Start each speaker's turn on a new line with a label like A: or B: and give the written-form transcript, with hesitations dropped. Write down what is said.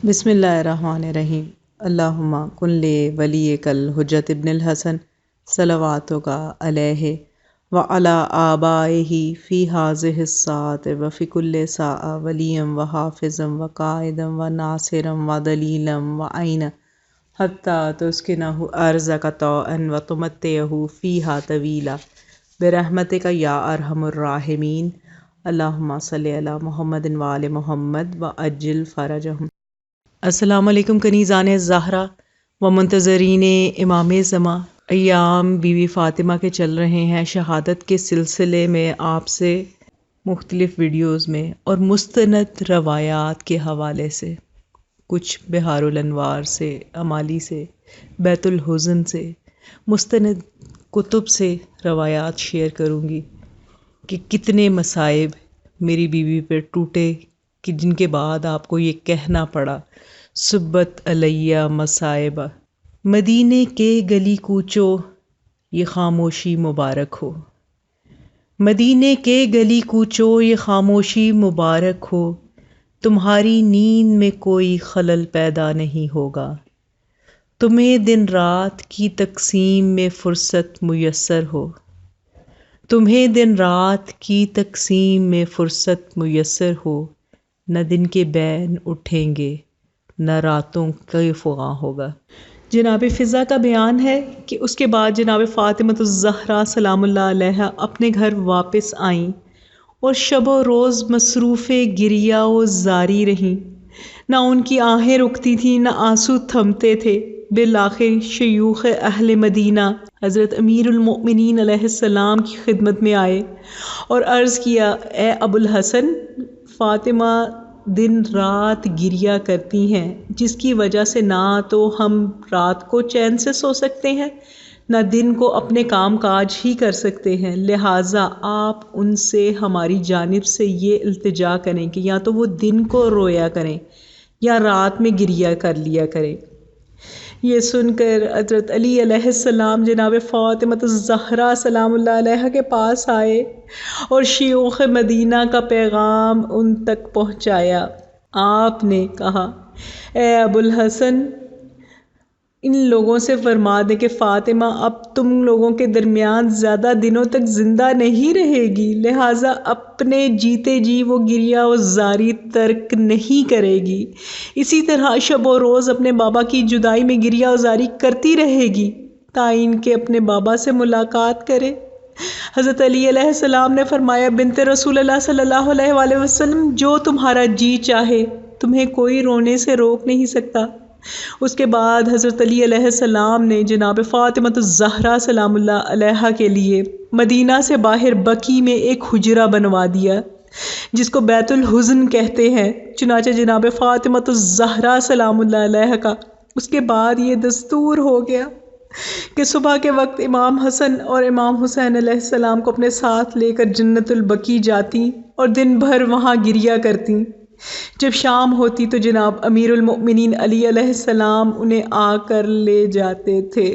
A: بسم اللہ الرحمن الرحیم۔ اللہم کن لی ولیک الحجۃ ابن الحسن صلواتک علیہ وعلی آبائہ فی ہذہ الساعۃ وفی کل ساعۃ ولیا وحافظا وقائدا وناصرا ودلیلا وعینا حتی تسکنہ ارضک طوعا وتمتعہ فیہا طویلا برحمتک یا ارحم الراحمین۔ اللہم صلی علی محمد وآل محمد وعجل فرجہم۔ السلام علیکم کنیزان زہرا و منتظرین امام زماں۔ ایام بی بی فاطمہ کے چل رہے ہیں، شہادت کے سلسلے میں آپ سے مختلف ویڈیوز میں اور مستند روایات کے حوالے سے، کچھ بہار الانوار سے، امالی سے، بیت الحزن سے، مستند کتب سے روایات شیئر کروں گی کہ کتنے مصائب میری بیوی پہ ٹوٹے کہ جن کے بعد آپ کو یہ کہنا پڑا سبت علیہ مصائب۔ مدینے کے گلی کوچو یہ خاموشی مبارک ہو، مدینے کے گلی کوچو یہ خاموشی مبارک ہو، تمہاری نیند میں کوئی خلل پیدا نہیں ہوگا، تمہیں دن رات کی تقسیم میں فرصت میسر ہو، تمہیں دن رات کی تقسیم میں فرصت میسر ہو، نہ دن کے بین اٹھیں گے نہ راتوں کا فغاں ہوگا۔ جناب فضا کا بیان ہے کہ اس کے بعد جناب فاطمہ الزہرا سلام اللہ علیہا اپنے گھر واپس آئیں اور شب و روز مصروف گریہ و زاری رہیں، نہ ان کی آہیں رکتی تھیں نہ آنسو تھمتے تھے۔ بالآخر شیوخ اہل مدینہ حضرت امیر المؤمنین علیہ السلام کی خدمت میں آئے اور عرض کیا، اے ابو الحسن، فاطمہ دن رات گریہ کرتی ہیں، جس کی وجہ سے نہ تو ہم رات کو چین سے سو سکتے ہیں نہ دن کو اپنے کام کاج ہی کر سکتے ہیں، لہٰذا آپ ان سے ہماری جانب سے یہ التجا کریں کہ یا تو وہ دن کو رویا کریں یا رات میں گریہ کر لیا کریں۔ یہ سن کر حضرت علی علیہ السلام جناب فاطمہ الزہرا سلام اللہ علیہا کے پاس آئے اور شیوخ مدینہ کا پیغام ان تک پہنچایا۔ آپ نے کہا، اے ابو الحسن، ان لوگوں سے فرما دیں کہ فاطمہ اب تم لوگوں کے درمیان زیادہ دنوں تک زندہ نہیں رہے گی، لہٰذا اپنے جیتے جی وہ گریہ و زاری ترک نہیں کرے گی، اسی طرح شب و روز اپنے بابا کی جدائی میں گریہ و زاری کرتی رہے گی تائین کہ اپنے بابا سے ملاقات کرے۔ حضرت علی علیہ السلام نے فرمایا، بنت رسول اللہ صلی اللہ علیہ وآلہ وسلم، جو تمہارا جی چاہے تمہیں کوئی رونے سے روک نہیں سکتا۔ اس کے بعد حضرت علی علیہ السلام نے جناب فاطمہ الزہرا سلام اللہ علیہا کے لیے مدینہ سے باہر بقیع میں ایک حجرہ بنوا دیا جس کو بیت الحزن کہتے ہیں۔ چنانچہ جناب فاطمہ الزہرا سلام اللہ علیہا کا اس کے بعد یہ دستور ہو گیا کہ صبح کے وقت امام حسن اور امام حسین علیہ السلام کو اپنے ساتھ لے کر جنت البقیع جاتی اور دن بھر وہاں گریہ کرتی۔ جب شام ہوتی تو جناب امیر المؤمنین علی علیہ السلام انہیں آ کر لے جاتے تھے۔